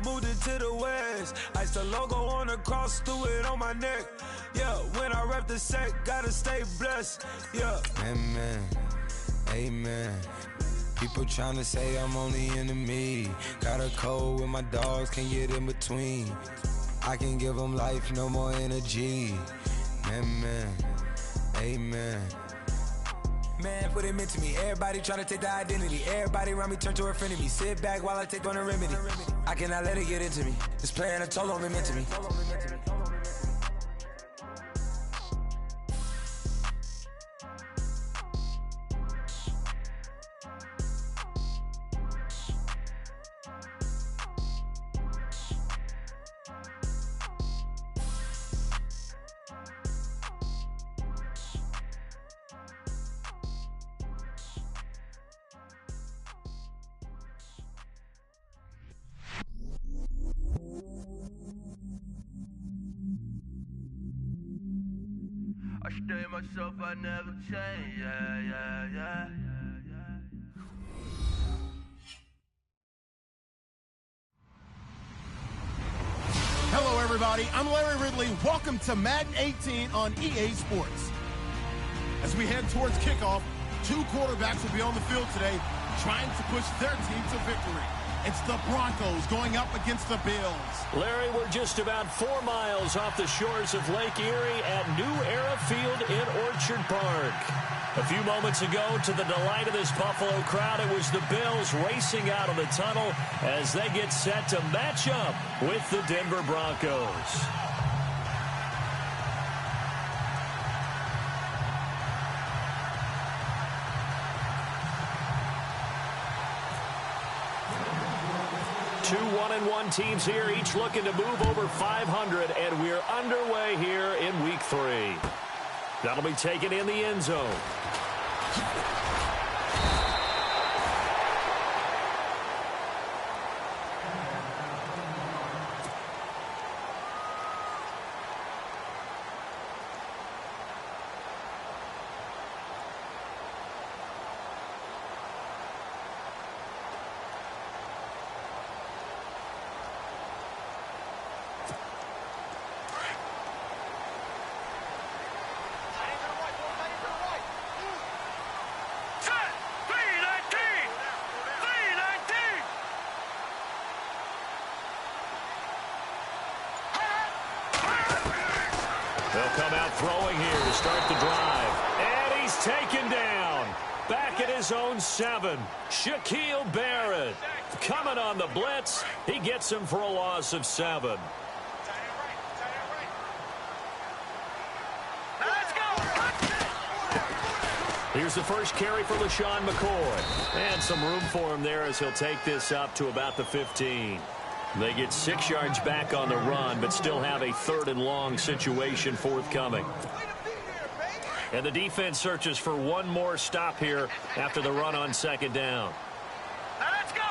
moved it to the west. Ice the logo on the cross, threw it on my neck. Yeah, when I rep the set, gotta stay blessed. Yeah. Amen. Amen. People tryna say I'm only into me. Got a cold with my dogs, can't get in between. I can give them life, no more energy. Amen. Amen. Man, what it meant to me. Everybody tryna take the identity. Everybody around me turn to a friend of me. Sit back while I take on a remedy. I cannot let it get into me. It's playing a toll on me, meant to me. I stay myself, I never change, yeah. Hello, everybody. I'm Larry Ridley. Welcome to Madden 18 on EA Sports. As we head towards kickoff, two quarterbacks will be on the field today trying to push their team to victory. It's the Broncos going up against the Bills. Larry, we're just about 4 miles off the shores of Lake Erie at New Era Field in Orchard Park. A few moments ago, to the delight of this Buffalo crowd, it was the Bills racing out of the tunnel as they get set to match up with the Denver Broncos. Two 1-1 teams here, each looking to move over 500, and we're underway here in Week 3. That'll be taken in the end zone. They'll come out throwing here to start the drive. And he's taken down. Back at his own 7. Shaquille Barrett coming on the blitz. He gets him for a loss of 7. Here's the first carry for LaShawn McCoy. And some room for him there as he'll take this up to about the 15. They get 6 yards back on the run, but still have a 3rd and long situation forthcoming. And the defense searches for one more stop here after the run on 2nd down. Let's go!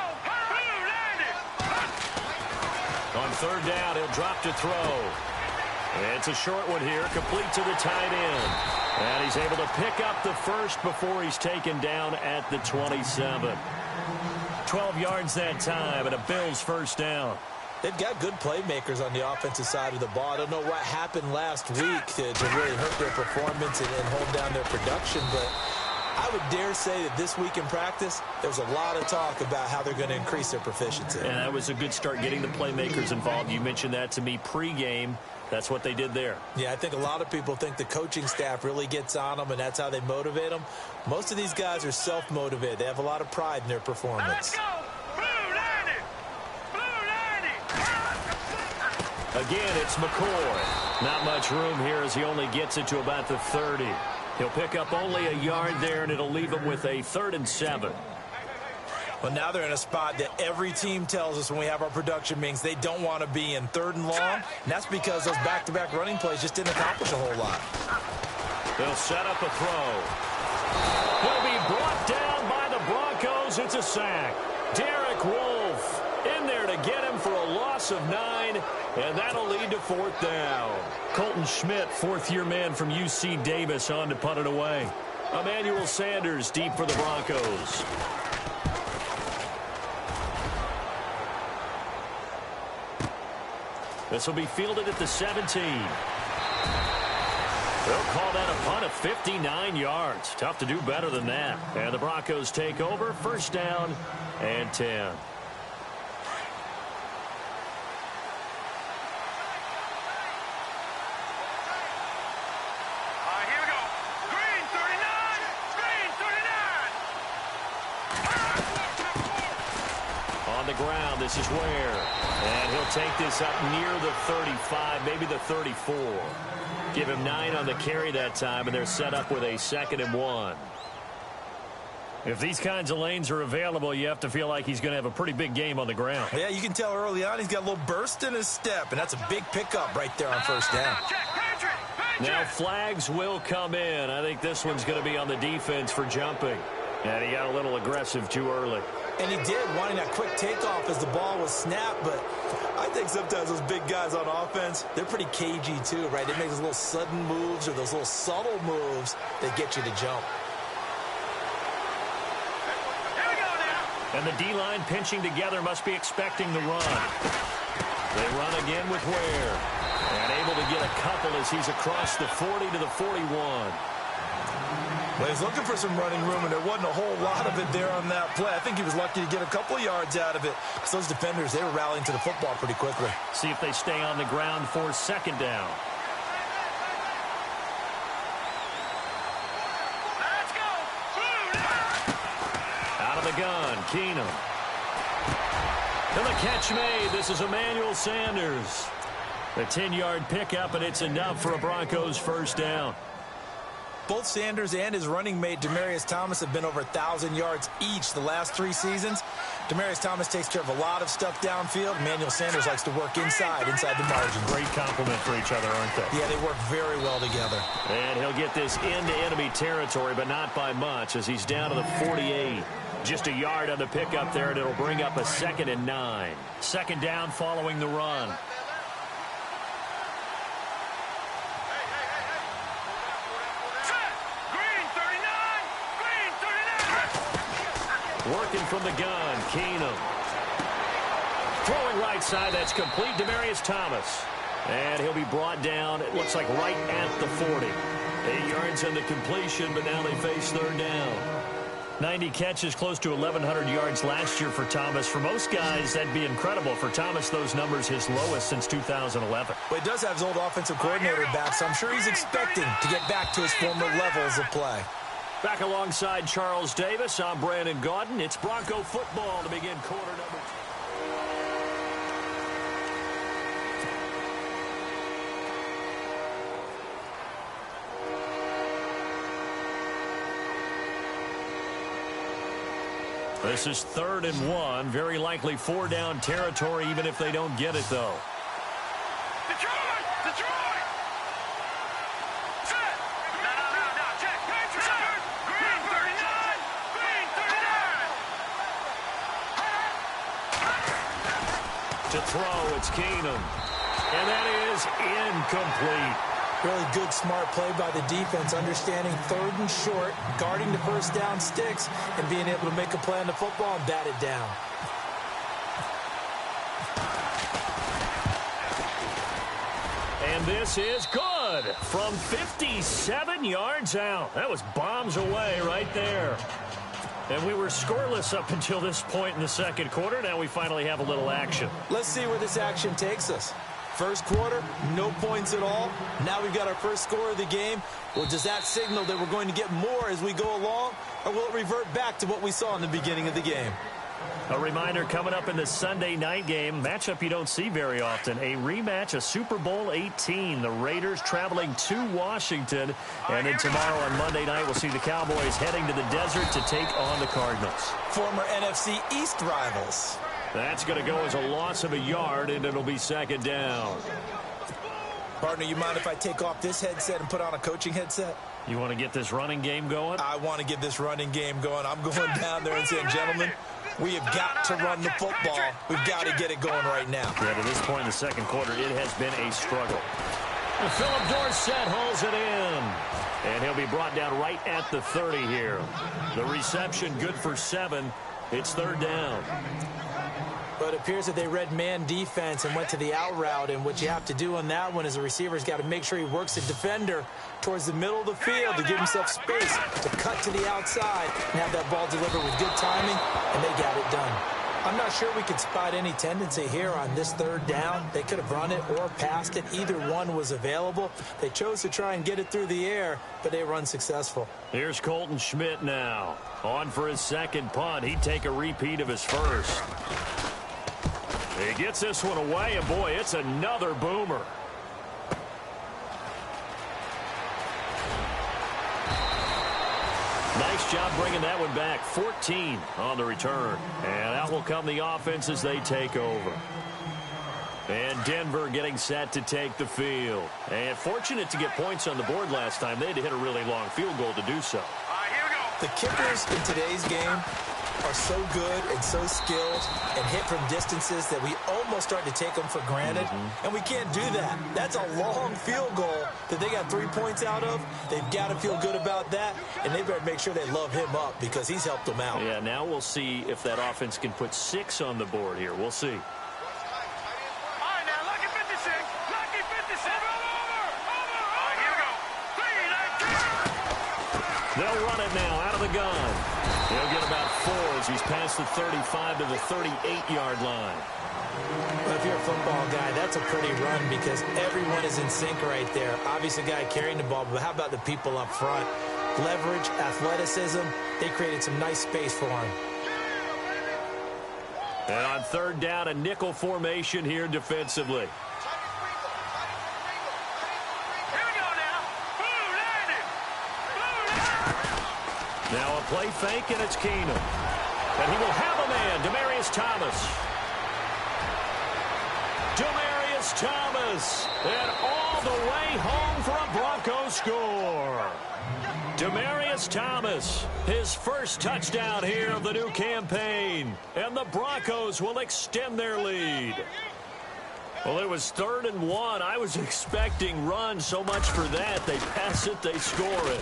On 3rd down, he'll drop to throw. It's a short one here, complete to the tight end. And he's able to pick up the first before he's taken down at the 27. 12 yards that time, and a Bills first down. They've got good playmakers on the offensive side of the ball. I don't know what happened last week to really hurt their performance and hold down their production, but I would dare say that this week in practice, there's a lot of talk about how they're going to increase their proficiency. And that was a good start getting the playmakers involved. You mentioned that to me pregame. That's what they did there. Yeah, I think a lot of people think the coaching staff really gets on them, and that's how they motivate them. Most of these guys are self-motivated. They have a lot of pride in their performance. Let's go! Blue 90! Blue 90! Again, it's McCoy. Not much room here as he only gets it to about the 30. He'll pick up only a yard there, and it'll leave him with a 3rd and 7. Well, now they're in a spot that every team tells us when we have our production meetings they don't want to be in 3rd and long. And that's because those back-to-back running plays just didn't accomplish a whole lot. They'll set up a throw. He'll be brought down by the Broncos. It's a sack. Derek Wolfe in there to get him for a loss of 9, and that'll lead to 4th down. Colton Schmidt, 4th-year man from UC Davis, on to punt it away. Emmanuel Sanders deep for the Broncos. This will be fielded at the 17. They'll call that a punt of 59 yards. Tough to do better than that. And the Broncos take over, first down and 10. Here we go. Green 39. Green 39. On the ground, this is Ware. And he'll take this up near the 35, maybe the 34. Give him 9 on the carry that time, and they're set up with a 2nd and 1. If these kinds of lanes are available, you have to feel like he's going to have a pretty big game on the ground. Yeah, you can tell early on he's got a little burst in his step, and that's a big pickup right there on first down. Now flags will come in. I think this one's going to be on the defense for jumping. And he got a little aggressive too early. And he did, wanting that quick takeoff as the ball was snapped, but I think sometimes those big guys on offense, they're pretty cagey too, right? They make those little sudden moves or those little subtle moves that get you to jump. And the D-line pinching together must be expecting the run. They run again with Ware. And able to get a couple as he's across the 40 to the 41. Well, he's looking for some running room, and there wasn't a whole lot of it there on that play. I think he was lucky to get a couple of yards out of it. So those defenders, they were rallying to the football pretty quickly. See if they stay on the ground for 2nd down. Let's go. Out of the gun, Keenum. And the catch made. This is Emmanuel Sanders. A 10-yard pickup, and it's enough for a Broncos first down. Both Sanders and his running mate, Demaryius Thomas, have been over 1,000 yards each the last 3 seasons. Demaryius Thomas takes care of a lot of stuff downfield. Emmanuel Sanders likes to work inside the margin. Great compliment for each other, aren't they? Yeah, they work very well together. And he'll get this into enemy territory, but not by much, as he's down to the 48. Just a yard on the pickup there, and it'll bring up a 2nd and 9. 2nd down following the run. Working from the gun, Keenum. Throwing right side, that's complete, Demaryius Thomas. And he'll be brought down, it looks like right at the 40. 8 yards on the completion, but now they face 3rd down. 90 catches, close to 1,100 yards last year for Thomas. For most guys, that'd be incredible. For Thomas, those numbers his lowest since 2011. But he does have his old offensive coordinator back, so I'm sure he's expecting to get back to his former levels of play. Back alongside Charles Davis, I'm Brandon Gaudin. It's Bronco football to begin quarter number 2. This is 3rd and 1. Very likely 4-down territory, even if they don't get it, though. Detroit! Detroit! Set! No. Check! Green 39! Green 39! To throw, it's Keenum. And that is incomplete. Really good, smart play by the defense, understanding 3rd and short, guarding the first down sticks, and being able to make a play on the football and bat it down. And this is good from 57 yards out. That was bombs away right there. And we were scoreless up until this point in the 2nd quarter. Now we finally have a little action. Let's see where this action takes us. First quarter, no points at all. Now we've got our first score of the game. Well, does that signal that we're going to get more as we go along, or will it revert back to what we saw in the beginning of the game? A reminder coming up in the Sunday night game, matchup you don't see very often, a rematch of Super Bowl 18. The Raiders traveling to Washington, and then tomorrow on Monday night we'll see the Cowboys heading to the desert to take on the Cardinals. Former NFC East rivals. That's going to go as a loss of a yard, and it'll be 2nd down. Partner, you mind if I take off this headset and put on a coaching headset? You want to get this running game going? I want to get this running game going. I'm going down there and saying, gentlemen, we have got to run the football. We've got to get it going right now. Yeah, to this point in the 2nd quarter, it has been a struggle. And Philip Dorsett hauls it in. And he'll be brought down right at the 30 here. The reception good for 7. It's 3rd down. But it appears that they read man defense and went to the out route, and what you have to do on that one is a receiver's got to make sure he works the defender towards the middle of the field to give himself space to cut to the outside and have that ball delivered with good timing, and they got it done. I'm not sure we could spot any tendency here on this third down. They could have run it or passed it. Either one was available. They chose to try and get it through the air, but they were unsuccessful. Here's Colton Schmidt now. On for his second punt. He'd take a repeat of his first. He gets this one away, and boy, it's another boomer. Nice job bringing that one back. 14 on the return. And out will come the offense as they take over. And Denver getting set to take the field. And fortunate to get points on the board last time. They had to hit a really long field goal to do so. Here we go. The kickers in today's game are so good and so skilled and hit from distances that we almost start to take them for granted. And we can't do that. That's a long field goal that they got 3 points out of. They've got to feel good about that, and they better make sure they love him up because he's helped them out. Yeah, now we'll see if that offense can put 6 on the board here. We'll see. All right, now, lucky 56. Lucky 56. Over. Here we go. 3, 19. They'll run it now out of the gun. He'll get about 4 as he's past the 35 to the 38-yard line. Well, if you're a football guy, that's a pretty run because everyone is in sync right there. Obviously, the guy carrying the ball, but how about the people up front? Leverage, athleticism, they created some nice space for him. And on third down, a nickel formation here defensively. Now a play fake, and it's Keenum. And he will have a man, Demaryius Thomas. Demaryius Thomas. And all the way home for a Broncos score. Demaryius Thomas, his first touchdown here of the new campaign. And the Broncos will extend their lead. Well, it was 3rd and 1. I was expecting run, so much for that. They pass it, they score it.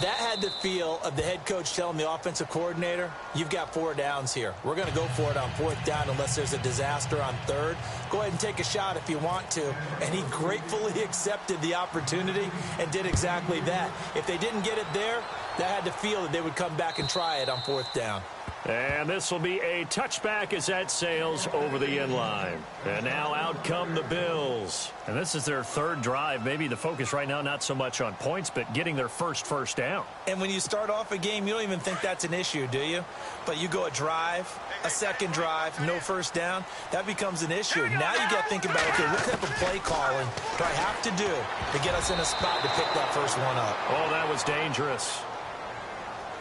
That had the feel of the head coach telling the offensive coordinator, you've got 4 downs here. We're going to go for it on 4th down unless there's a disaster on 3rd. Go ahead and take a shot if you want to. And he gratefully accepted the opportunity and did exactly that. If they didn't get it there, that had the feel that they would come back and try it on 4th down. And this will be a touchback as that sails over the end line. And now out come the Bills. And this is their 3rd drive. Maybe the focus right now not so much on points, but getting their first down. And when you start off a game, you don't even think that's an issue, do you? But you go a drive, a 2nd drive, no 1st down, that becomes an issue. Now you got to think about, okay, what type of play calling do I have to do to get us in a spot to pick that first one up? Oh, that was dangerous.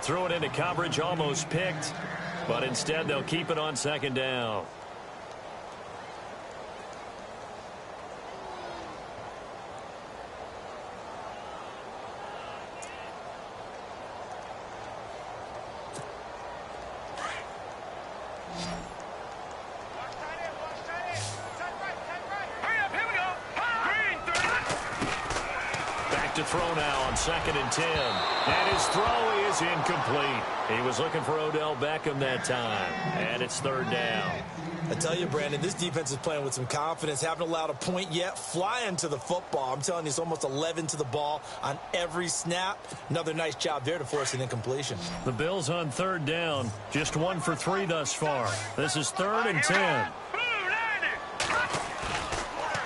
Threw it into coverage, almost picked, but instead they'll keep it on 2nd down. To throw now on 2nd and 10. And his throw is incomplete. He was looking for Odell Beckham that time. And it's 3rd down. I tell you, Brandon, this defense is playing with some confidence. Haven't allowed a point yet. Flying to the football. I'm telling you, it's almost 11 to the ball on every snap. Another nice job there to force an incompletion. The Bills on 3rd down. Just 1 for 3 thus far. This is 3rd and 10.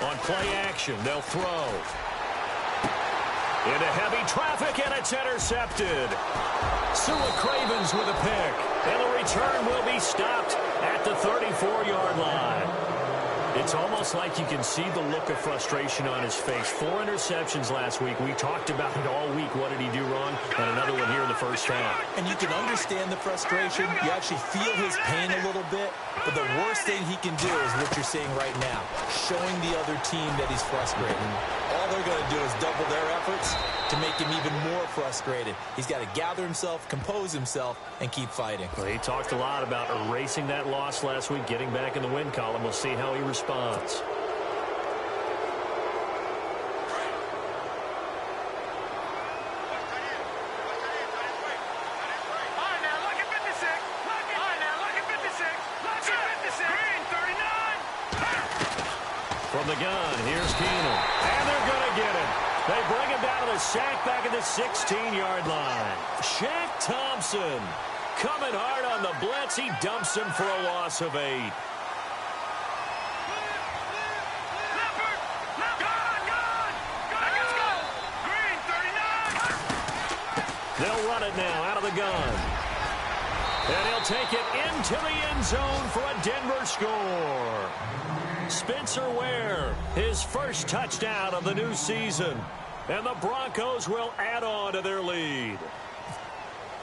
On play action, they'll throw. Into heavy traffic, and it's intercepted. Sua Cravens with a pick. And the return will be stopped at the 34-yard line. It's almost like you can see the look of frustration on his face. 4 interceptions last week. We talked about it all week. What did he do wrong? And another one here in the first half. And you can understand the frustration. You actually feel his pain a little bit. But the worst thing he can do is what you're seeing right now, showing the other team that he's frustrated. All they're going to do is double their efforts to make him even more frustrated. He's got to gather himself, compose himself, and keep fighting. Well, he talked a lot about erasing that loss last week, getting back in the win column. We'll see how he responds. From the gun, here's Keenum. And they're going to get him. They bring him down to the sack back at the 16-yard line. Shaq Thompson coming hard on the blitz. He dumps him for a loss of 8. They'll run it now out of the gun. And he'll take it into the end zone for a Denver score. Spencer Ware, his first touchdown of the new season. And the Broncos will add on to their lead.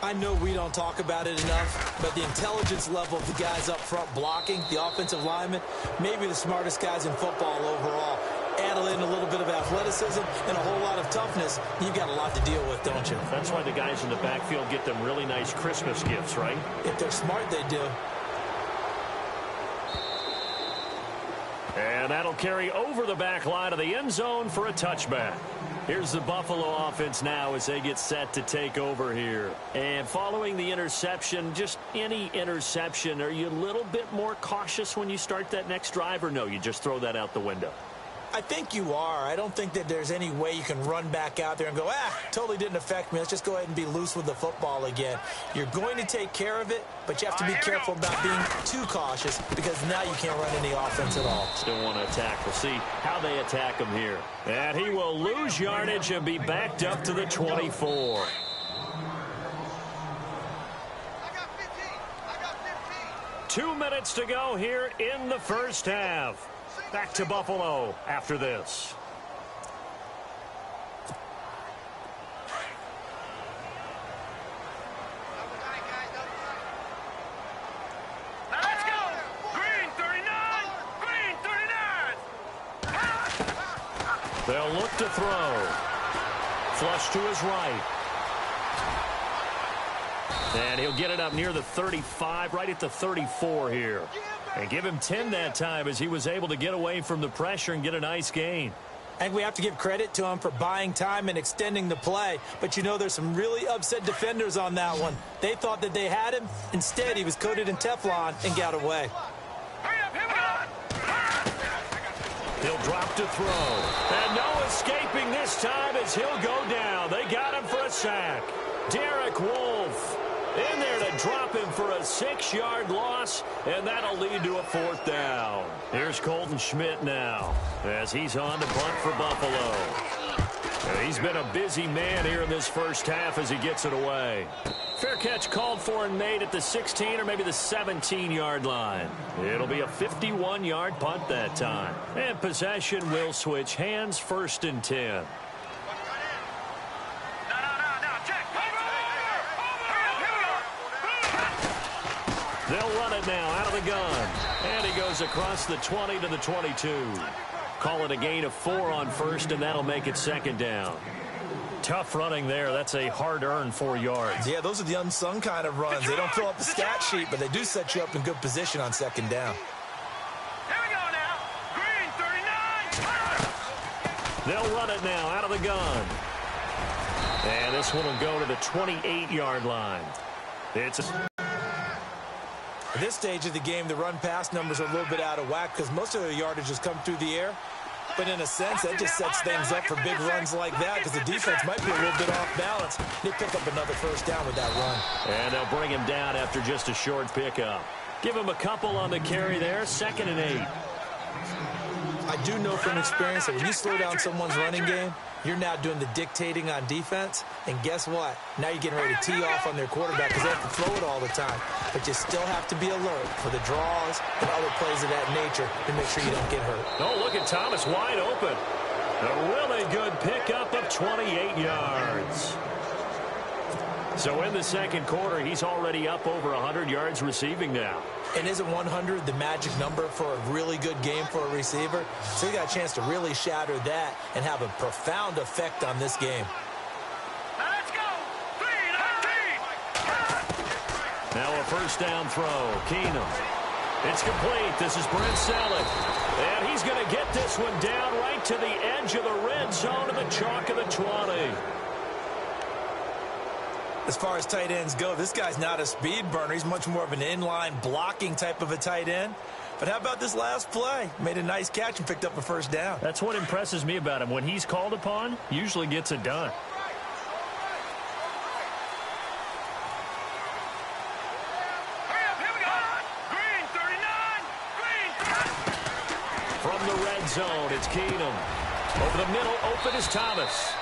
I know we don't talk about it enough, but the intelligence level of the guys up front blocking, the offensive linemen, maybe the smartest guys in football overall. Add in a little bit of athleticism and a whole lot of toughness, you've got a lot to deal with, don't you? That's why the guys in the backfield get them really nice Christmas gifts, right? If they're smart, they do. And that'll carry over the back line of the end zone for a touchback. Here's the Buffalo offense now as they get set to take over here. And following the interception, just any interception, are you a little bit more cautious when you start that next drive, or no, you just throw that out the window? I think you are. I don't think that there's any way you can run back out there and go, totally didn't affect me. Let's just go ahead and be loose with the football again. You're going to take care of it, but you have to be careful about being too cautious because now you can't run any offense at all. Still want to attack. We'll see how they attack him here. And he will lose yardage and be backed up to the 24. I got 15. 2 minutes to go here in the first half. Back to Buffalo after this. Now let's go. Green 39. Green 39. They'll look to throw. Flush to his right. And he'll get it up near the 35, right at the 34 here. And give him 10 that time as he was able to get away from the pressure and get a nice gain. I think we have to give credit to him for buying time and extending the play. But, you know, there's some really upset defenders on that one. They thought that they had him. Instead, he was coated in Teflon and got away. Hurry up, here we go. He'll drop to throw. And no escaping this time as he'll go down. They got him for a sack. Derek Wolfe in there to drop him for a 6-yard loss, and that'll lead to a 4th down. Here's Colton Schmidt now as he's on to punt for Buffalo. And he's been a busy man here in this first half as he gets it away. Fair catch called for and made at the 16 or maybe the 17-yard line. It'll be a 51-yard punt that time. And possession will switch hands, 1st and 10. They'll run it now out of the gun. And he goes across the 20 to the 22. Call it a gain of 4 on 1st, and that'll make it 2nd down. Tough running there. That's a hard-earned 4 yards. Yeah, those are the unsung kind of runs. They don't fill up the stat sheet, but they do set you up in good position on 2nd down. Here we go now. Green 39. They'll run it now out of the gun. And this one will go to the 28-yard line. It's At this stage of the game, the run-pass numbers are a little bit out of whack because most of their yardage has come through the air. But in a sense, that just sets things up for big runs like that because the defense might be a little bit off balance. They pick up another 1st down with that run. And they'll bring him down after just a short pickup. Give him a couple on the carry there, 2nd and 8. I do know from experience that when you slow down someone's running game, you're now doing the dictating on defense. And guess what? Now you're getting ready to tee off on their quarterback because they have to throw it all the time. But you still have to be alert for the draws and other plays of that nature to make sure you don't get hurt. Oh, look at Thomas wide open. A really good pickup of 28 yards. So in the 2nd quarter, he's already up over 100 yards receiving now. And isn't 100 the magic number for a really good game for a receiver? So you got a chance to really shatter that and have a profound effect on this game. Now let's go. 3-19. Now a 1st down throw. Keenum. It's complete. This is Brent Selleck. And he's going to get this one down right to the edge of the red zone of the chalk of the 20. As far as tight ends go, this guy's not a speed burner. He's much more of an inline blocking type of a tight end. But how about this last play? Made a nice catch and picked up a first down. That's what impresses me about him. When he's called upon, usually gets it done. From the red zone, it's Keenum. Over the middle, open is Thomas.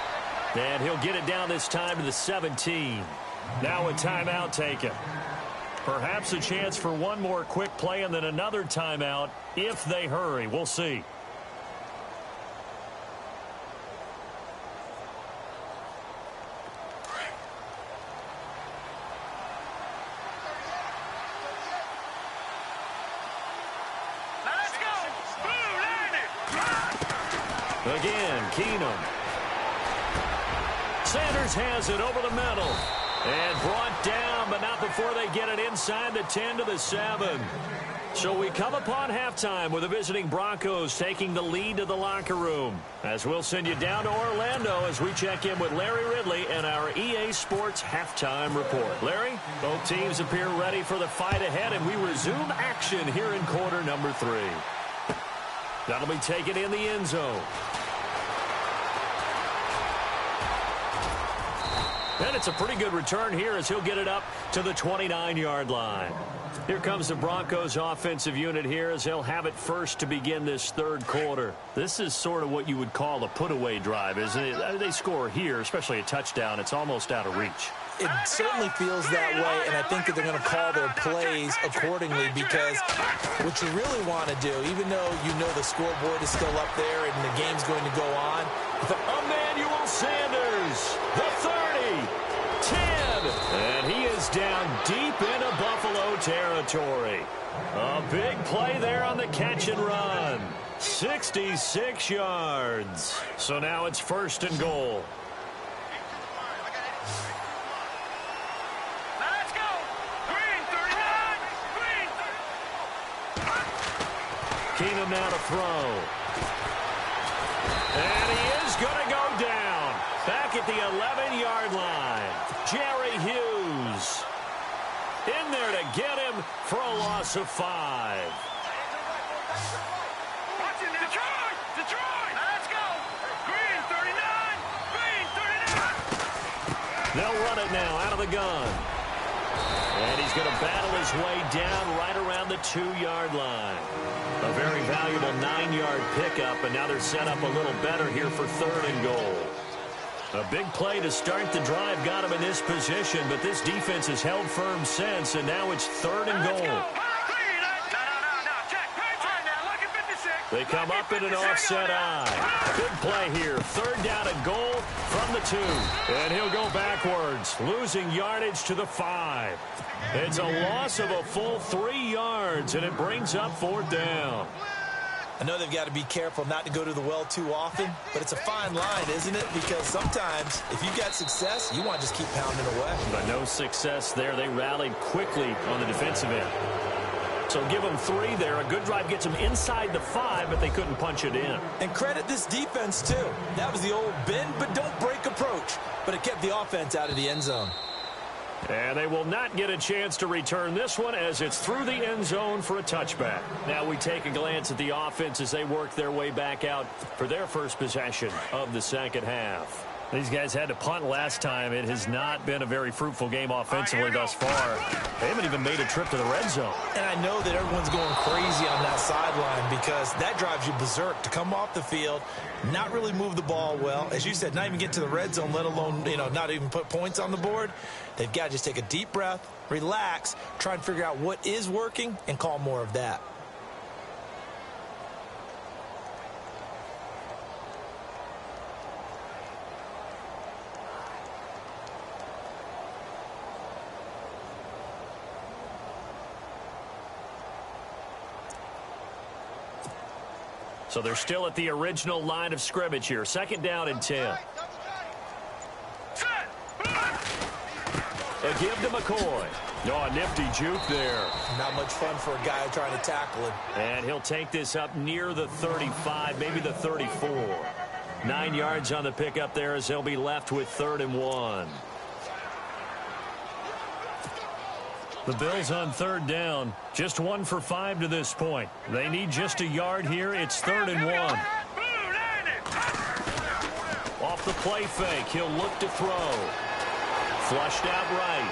And he'll get it down this time to the 17. Now a timeout taken. Perhaps a chance for one more quick play and then another timeout if they hurry. We'll see. Again, Keenum. Sanders has it over the middle. And brought down, but not before they get it inside the 10 to the 7. So we come upon halftime with the visiting Broncos taking the lead to the locker room. As we'll send you down to Orlando as we check in with Larry Ridley and our EA Sports halftime report. Larry, both teams appear ready for the fight ahead, and we resume action here in quarter number 3. That'll be taken in the end zone. And it's a pretty good return here as he'll get it up to the 29-yard line. Here comes the Broncos offensive unit here as they'll have it first to begin this third quarter. This is sort of what you would call a put-away drive, isn't it? They score here, especially a touchdown. It's almost out of reach. It certainly feels that way, and I think that they're going to call their plays accordingly because what you really want to do, even though you know the scoreboard is still up there and the game's going to go on, Emmanuel Sanders, the 30, 10, and he is down deep into Buffalo territory. A big play there on the catch and run. 66 yards. So now it's first and goal. Keenum now to throw. And he is going to go down. Back at the 11-yard line. Jerry Hughes in there to get him for a loss of 5. Detroit! Let's go! Green 39! Green 39! They'll run it now out of the gun. And he's going to battle his way down right around the 2-yard line. A very valuable 9-yard pickup, and now they're set up a little better here for third and goal. A big play to start the drive got him in this position, but this defense has held firm since, and now it's third and goal. They come up in an offset eye. Big play here. Third down and goal from the 2. And he'll go backwards, losing yardage to the 5. It's a loss of a full 3 yards, and it brings up fourth down. I know they've got to be careful not to go to the well too often, but it's a fine line, isn't it? Because sometimes, if you've got success, you want to just keep pounding away. But no success there. They rallied quickly on the defensive end. So give them 3 there. A good drive gets them inside the 5, but they couldn't punch it in. And credit this defense, too. That was the old bend but don't break approach, but it kept the offense out of the end zone. And they will not get a chance to return this one as it's through the end zone for a touchback. Now we take a glance at the offense as they work their way back out for their first possession of the second half. These guys had to punt last time. It has not been a very fruitful game offensively thus far. They haven't even made a trip to the red zone. And I know that everyone's going crazy on that sideline because that drives you berserk to come off the field, not really move the ball well. As you said, not even get to the red zone, let alone, not even put points on the board. They've got to just take a deep breath, relax, try and figure out what is working, and call more of that. So they're still at the original line of scrimmage here. Second down and 10. A give to McCoy. Oh, a nifty juke there. Not much fun for a guy trying to tackle him. And he'll take this up near the 35, maybe the 34. 9 yards on the pickup there as they'll be left with 3rd and 1. The Bills on third down. Just 1 for 5 to this point. They need just a yard here. It's 3rd and 1. Off the play fake. He'll look to throw. Flushed out right.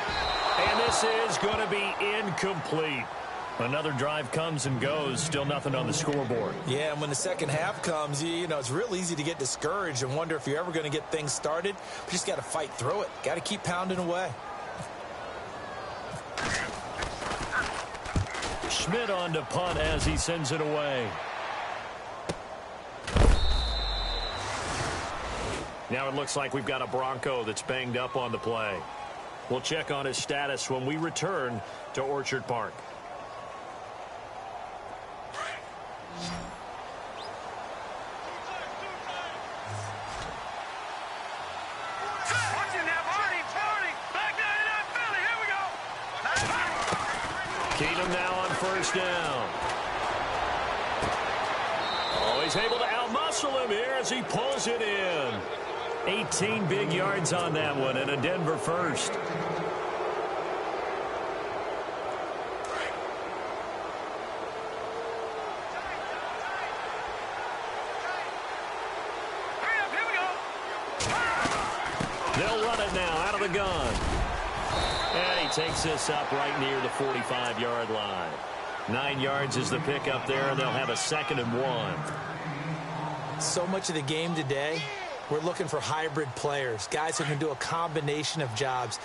And this is going to be incomplete. Another drive comes and goes. Still nothing on the scoreboard. Yeah, and when the second half comes, you know, it's real easy to get discouraged and wonder if you're ever going to get things started. But you just got to fight through it. Got to keep pounding away. Schmidt on to punt as he sends it away. Now it looks like we've got a Bronco that's banged up on the play. We'll check on his status when we return to Orchard Park. Keenum now on first down. Oh, he's able to outmuscle him here as he pulls it in. 18 big yards on that one and a Denver first. They'll run it now out of the gun. And he takes this up right near the 45-yard line. 9 yards is the pickup there, and they'll have a 2nd and 1. So much of the game today, we're looking for hybrid players, guys who can do a combination of jobs.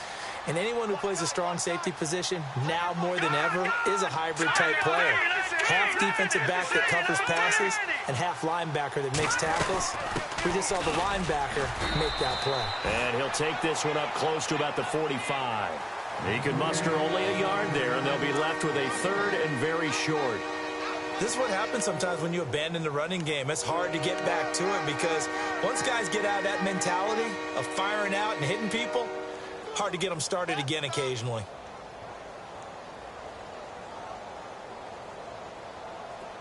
And anyone who plays a strong safety position, now more than ever, is a hybrid-type player. Half defensive back that covers passes and half linebacker that makes tackles. We just saw the linebacker make that play. And he'll take this one up close to about the 45. He can muster only a yard there, and they'll be left with a 3rd and very short. This is what happens sometimes when you abandon the running game. It's hard to get back to it because once guys get out of that mentality of firing out and hitting people, hard to get them started again occasionally.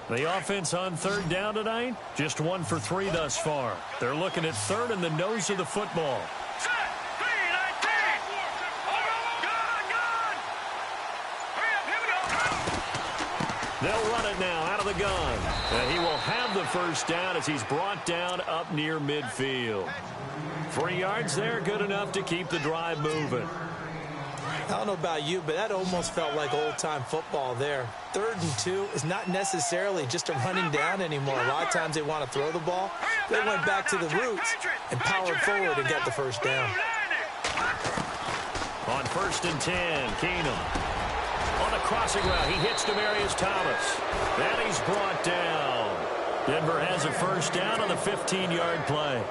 The offense on third down tonight, just 1 for 3 thus far. They're looking at 3rd and the nose of the football. They'll run it now out of the gun. And he will have the first down as he's brought down up near midfield. 3 yards there, good enough to keep the drive moving. I don't know about you, but that almost felt like old-time football there. 3rd and 2 is not necessarily just a running down anymore. A lot of times they want to throw the ball. They went back to the roots and powered forward and got the first down. On 1st and 10, Keenum. On the crossing route, he hits Demaryius Thomas. And he's brought down. Denver has a first down on the 15-yard play.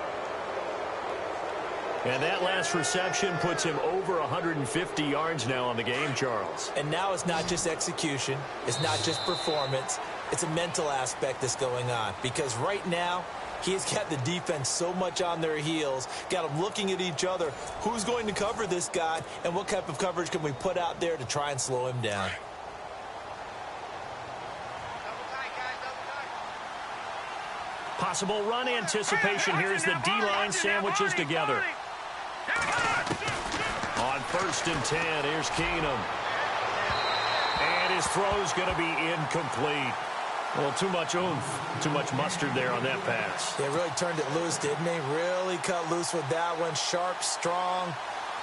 And that last reception puts him over 150 yards now on the game, Charles. And now it's not just execution. It's not just performance. It's a mental aspect that's going on. Because right now, he's got the defense so much on their heels, got them looking at each other. Who's going to cover this guy, and what type of coverage can we put out there to try and slow him down? Possible run anticipation here as the D-line sandwiches together. On 1st and 10, here's Keenum. And his throw's going to be incomplete. Well, too much oomph, too much mustard there on that pass. They really turned it loose, didn't they? Really cut loose with that one. Sharp, strong.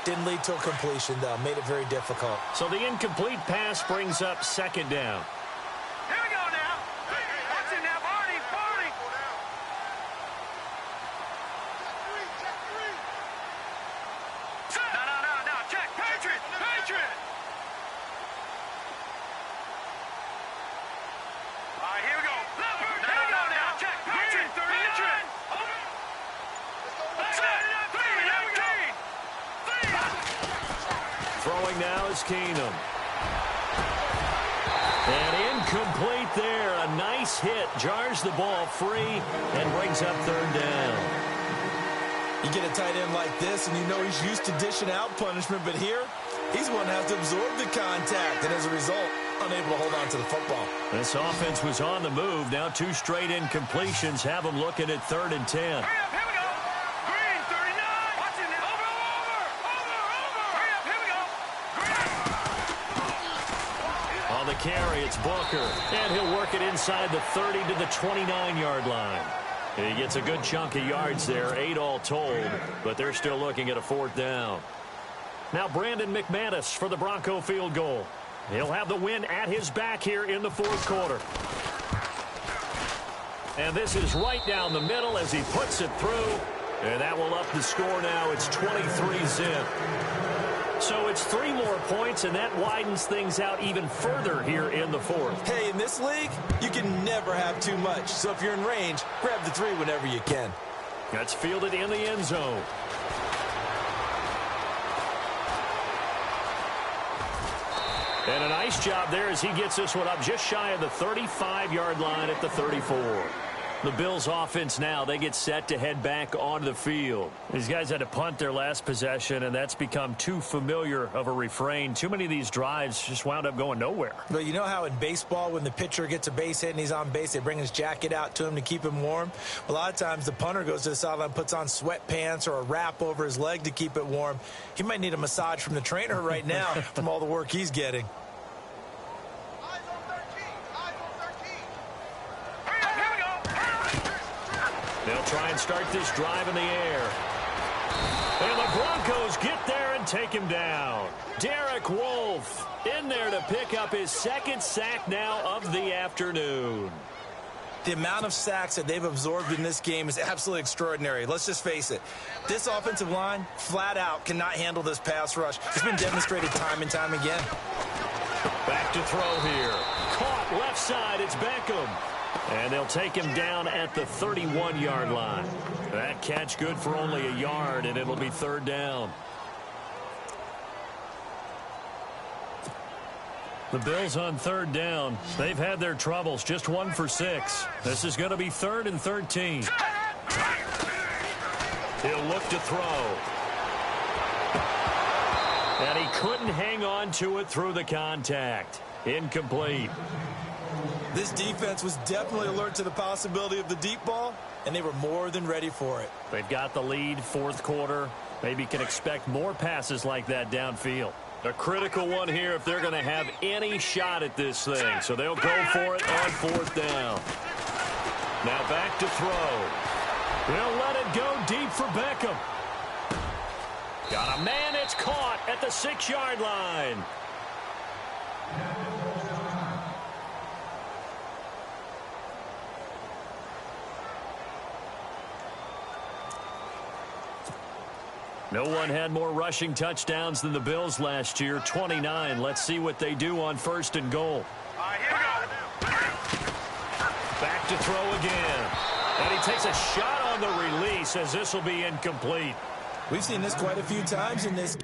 Didn't lead to a completion, though. Made it very difficult. So the incomplete pass brings up 2nd down. Here we go now. Watch it now, Barney. No. Check. Patriot. All right, here we go. No, now. Check. Patriot. 39. Throwing now is Keenum. And incomplete there. A nice hit. Jars the ball free and brings up 3rd down. You get a tight end like this, and you know he's used to dishing out punishment, but here, he's going to have to absorb the contact, and as a result, unable to hold on to the football. This offense was on the move. Now 2 straight incompletions have them looking at 3rd and 10. Hurry up, here we go. Green, 39. Watch it now. Over. Hurry up, here we go. carry. It's Booker. And he'll work it inside the 30 to the 29-yard line. He gets a good chunk of yards there, 8 all told, but they're still looking at a 4th down. Now Brandon McManus for the Bronco field goal. He'll have the win at his back here in the 4th quarter. And this is right down the middle as he puts it through. And that will up the score now. It's 23-zip. So it's 3 more points, and that widens things out even further here in the 4th. Hey, in this league, you can never have too much. So if you're in range, grab the 3 whenever you can. That's fielded in the end zone. And a nice job there as he gets this one up just shy of the 35-yard line at the 34. The Bills offense now, they get set to head back onto the field. These guys had to punt their last possession, and that's become too familiar of a refrain. Too many of these drives just wound up going nowhere. But you know how in baseball, when the pitcher gets a base hit and he's on base, they bring his jacket out to him to keep him warm? A lot of times the punter goes to the sideline, puts on sweatpants or a wrap over his leg to keep it warm. He might need a massage from the trainer right now from all the work he's getting. They'll try and start this drive in the air. And the Broncos get there and take him down. Derek Wolfe in there to pick up his 2nd sack now of the afternoon. The amount of sacks that they've absorbed in this game is absolutely extraordinary. Let's just face it. This offensive line, flat out, cannot handle this pass rush. It's been demonstrated time and time again. Back to throw here. Caught left side. It's Beckham. And they'll take him down at the 31-yard line. That catch good for only a yard, and it'll be 3rd down. The Bills on 3rd down. They've had their troubles, just 1 for 6. This is going to be 3rd and 13. He'll look to throw. And he couldn't hang on to it through the contact. Incomplete. This defense was definitely alert to the possibility of the deep ball, and they were more than ready for it. They've got the lead, 4th quarter. Maybe can expect more passes like that downfield. A critical one here if they're going to have any shot at this thing. So they'll go for it on 4th down. Now back to throw. They'll let it go deep for Beckham. Got a man, it's caught at the 6-yard line. No one had more rushing touchdowns than the Bills last year, 29. Let's see what they do on 1st and goal. Here we go. Back to throw again. And he takes a shot on the release as this will be incomplete. We've seen this quite a few times in this.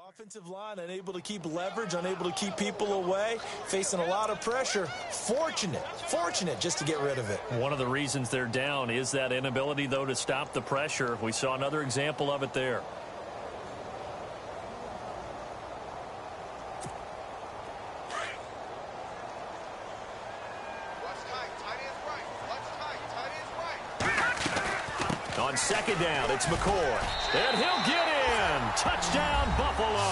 Offensive line unable to keep leverage, unable to keep people away, facing a lot of pressure. Fortunate just to get rid of it. One of the reasons they're down is that inability, though, to stop the pressure. We saw another example of it there. On 2nd down, it's McCoy. And he'll get in. Touchdown, Buffalo.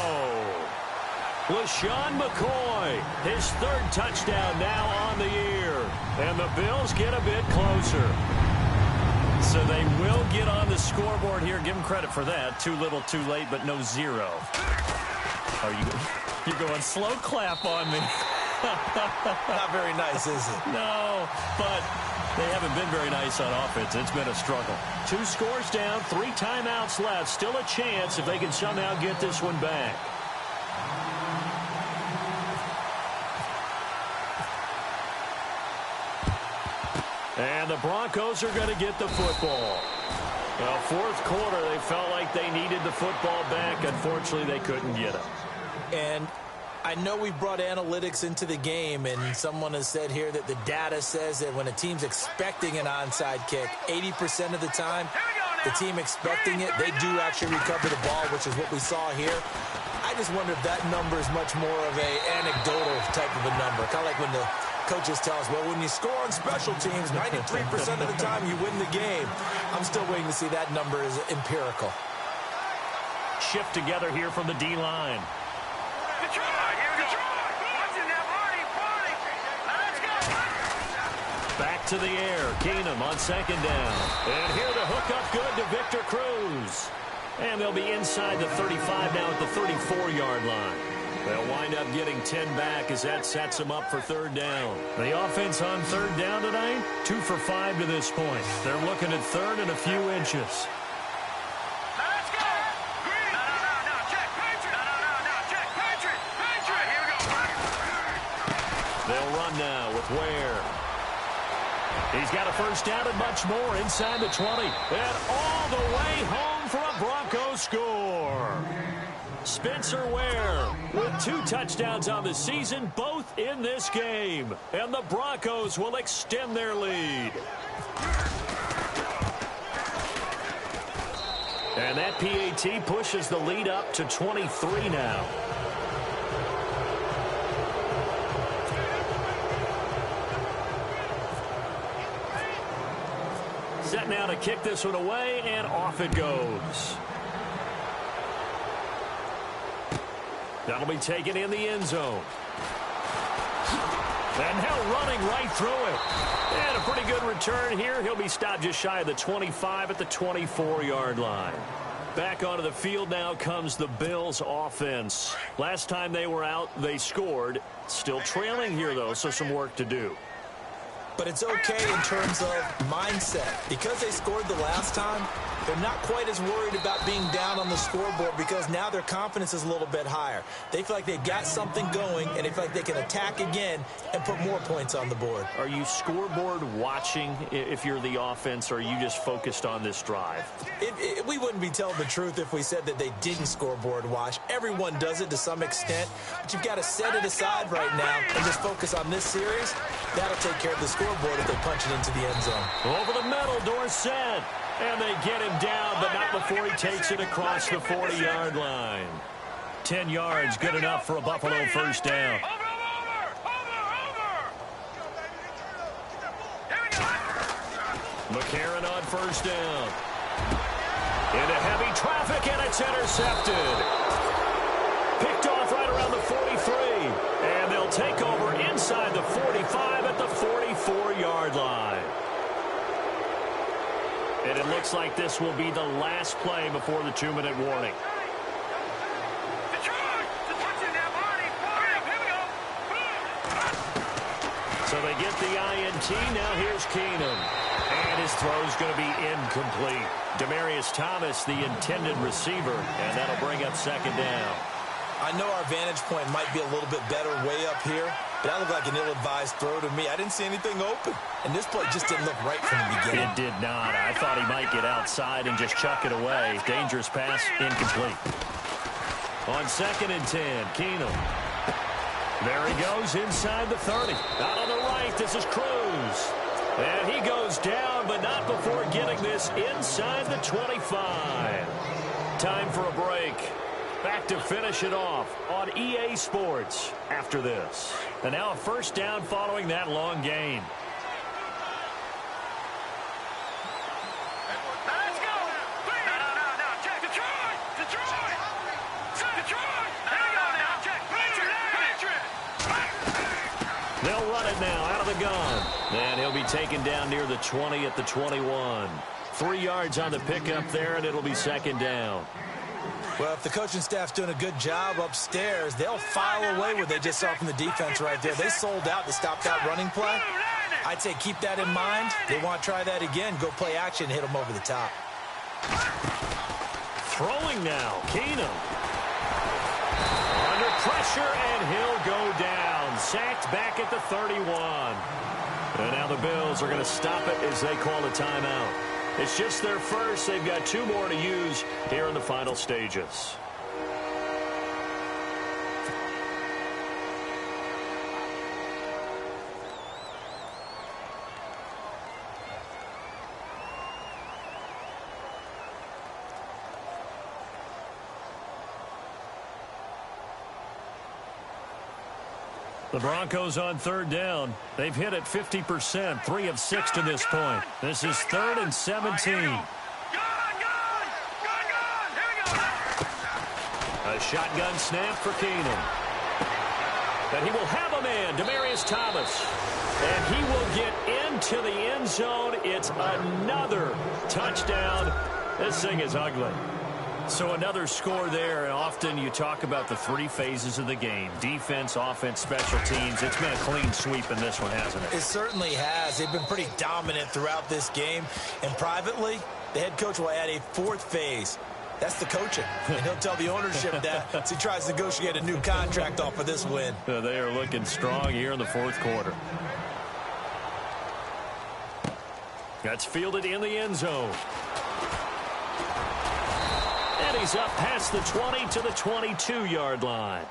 LaShawn McCoy, his 3rd touchdown now on the year. And the Bills get a bit closer. So they will get on the scoreboard here. Give them credit for that. Too little, too late, but no 0. You're going slow clap on me. Not very nice, is it? No, but they haven't been very nice on offense. It's been a struggle. 2 scores down, 3 timeouts left. Still a chance if they can somehow get this one back. And the Broncos are going to get the football. Well, 4th quarter, they felt like they needed the football back. Unfortunately, they couldn't get it. And I know we've brought analytics into the game, and someone has said here that the data says that when a team's expecting an onside kick, 80% of the time, the team expecting it, they do actually recover the ball, which is what we saw here. I just wonder if that number is much more of a anecdotal type of a number. Kind of like when the coaches tell us, well, when you score on special teams, 93% of the time you win the game. I'm still waiting to see that number is empirical. Shift together here from the D-line. Back to the air. Keenum on second down. And here the hookup good to Victor Cruz. And they'll be inside the 35 now at the 34-yard line. They'll wind up getting 10 back as that sets them up for third down. The offense on third down tonight, 2 for 5 to this point. They're looking at third and a few inches. They'll run now with Ware. He's got a first down and much more inside the 20. And all the way home for a Broncos score. Spencer Ware with 2 touchdowns on the season, both in this game. And the Broncos will extend their lead. And that PAT pushes the lead up to 23 now. Set now to kick this one away, and off it goes. That'll be taken in the end zone. And now running right through it. And a pretty good return here. He'll be stopped just shy of the 25 at the 24-yard line. Back onto the field now comes the Bills offense. Last time they were out, they scored. Still trailing here, though, so some work to do. But it's okay in terms of mindset. Because they scored the last time, they're not quite as worried about being down on the scoreboard because now their confidence is a little bit higher. They feel like they've got something going, and they feel like they can attack again and put more points on the board. Are you scoreboard watching if you're the offense, or are you just focused on this drive? We wouldn't be telling the truth if we said that they didn't scoreboard watch. Everyone does it to some extent, but you've got to set it aside right now and just focus on this series. That'll take care of the scoreboard if they punch it into the end zone. Over the middle, Dorsett. And they get him down, but not before he takes it across the 40-yard line. 10 yards, good enough for a Buffalo first down. McCarron on first down. Into heavy traffic, and it's intercepted. Picked off right around the 43. And they'll take over inside the 45 at the 44-yard line. And it looks like this will be the last play before the 2-minute warning. So they get the INT. Now here's Keenum. And his throw's going to be incomplete. Demaryius Thomas, the intended receiver. And that'll bring up second down. I know our vantage point might be a little bit better way up here, but that looked like an ill-advised throw to me. I didn't see anything open. And this play just didn't look right from the beginning. It did not. I thought he might get outside and just chuck it away. Dangerous pass, incomplete. On 2nd and 10, Keenum. There he goes inside the 30. Out on the right, this is Cruz. And he goes down, but not before getting this inside the 25. Time for a break. Back to finish it off on EA Sports after this. And now a first down following that long gain. Let's go. No. Check. Detroit. Here we go now. Check. Patriot. They'll run it now out of the gun. And he'll be taken down near the 20 at the 21. 3 yards on the pickup there, and it'll be second down. Well, if the coaching staff's doing a good job upstairs, they'll file away what they just saw from the defense right there. They sold out to stop that running play. I'd say keep that in mind. They want to try that again, go play action, hit them over the top. Throwing now, Keenum. Under pressure, and he'll go down. Sacked back at the 31. And now the Bills are going to stop it as they call a timeout. It's just their first. They've got 2 more to use here in the final stages. The Broncos on third down. They've hit it 50%, 3 of 6 to this point. This is 3rd and 17. A shotgun snap for Keenan. But he will have a man, Demaryius Thomas. And he will get into the end zone. It's another touchdown. This thing is ugly. So another score there, and often you talk about the 3 phases of the game. Defense, offense, special teams. It's been a clean sweep in this one, hasn't it? It certainly has. They've been pretty dominant throughout this game. And privately, the head coach will add a 4th phase. That's the coaching. And he'll tell the ownership that as he tries to negotiate a new contract off of this win. They are looking strong here in the 4th quarter. That's fielded in the end zone. And he's up past the 20 to the 22-yard line.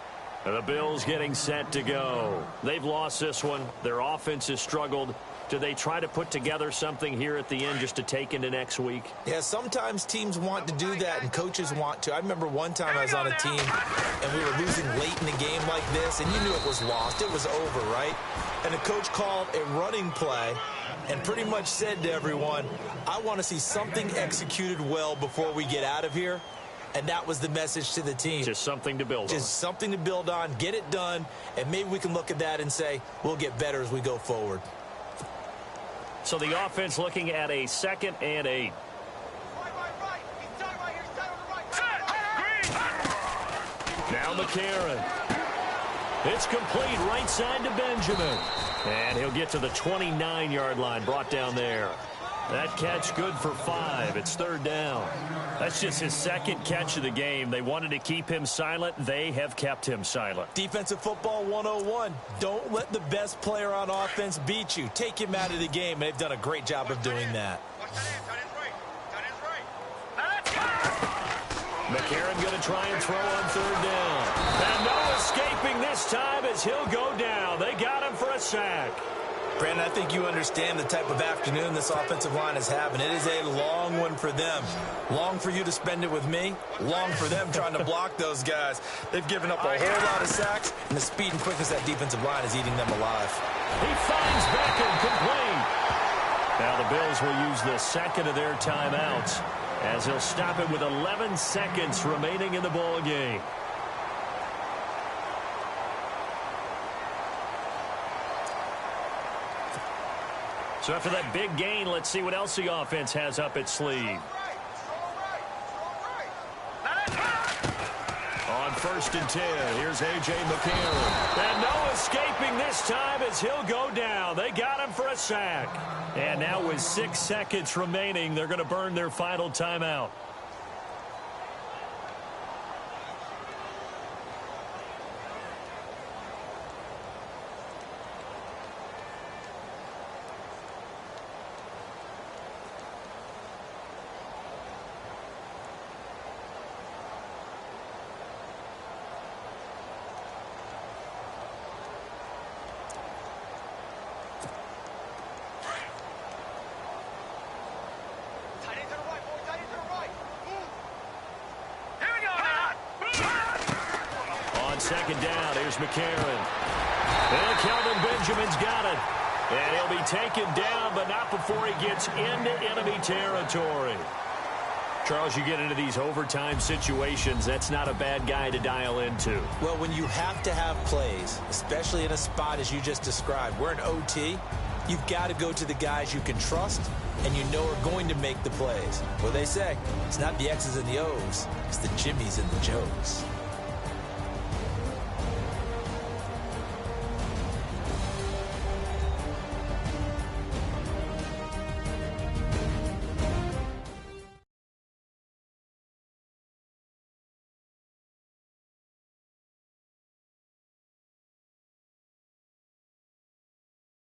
The Bills getting set to go. They've lost this one. Their offense has struggled. Do they try to put together something here at the end just to take into next week? Yeah, sometimes teams want to do that and coaches want to. I remember one time I was on a team and we were losing late in the game like this, and you knew it was lost. It was over, right? And the coach called a running play and pretty much said to everyone, I want to see something executed well before we get out of here. And that was the message to the team. Just something to build on. Just something to build on, get it done, and maybe we can look at that and say, we'll get better as we go forward. So the offense looking at a 2nd and 8. Now McCarron. It's complete right side to Benjamin. And he'll get to the 29-yard line, brought down there. That catch good for 5. It's 3rd down. That's just his 2nd catch of the game. They wanted to keep him silent. They have kept him silent. Defensive football 101. Don't let the best player on offense beat you. Take him out of the game. They've done a great job of doing that. McCarron going to try and throw on 3rd down. And no escaping this time as he'll go down. They got him for a sack. Brandon, I think you understand the type of afternoon this offensive line is having. It is a long one for them. Long for you to spend it with me. Long for them trying to block those guys. They've given up a whole lot of sacks, and the speed and quickness of that defensive line is eating them alive. He finds Beckham complete. Now the Bills will use the 2nd of their timeouts as he'll stop it with 11 seconds remaining in the ball game. So after that big gain, let's see what else the offense has up its sleeve. On 1st and 10, here's A.J. McCarron. And no escaping this time as he'll go down. They got him for a sack. And now with 6 seconds remaining, they're going to burn their final timeout. Second down, here's McCarron. And Kelvin Benjamin's got it. And he'll be taken down, but not before he gets into enemy territory. Charles, you get into these overtime situations, that's not a bad guy to dial into. Well, when you have to have plays, especially in a spot as you just described, we're in OT, you've got to go to the guys you can trust and you know are going to make the plays. What they say, it's not the X's and the O's, it's the Jimmys and the Joes.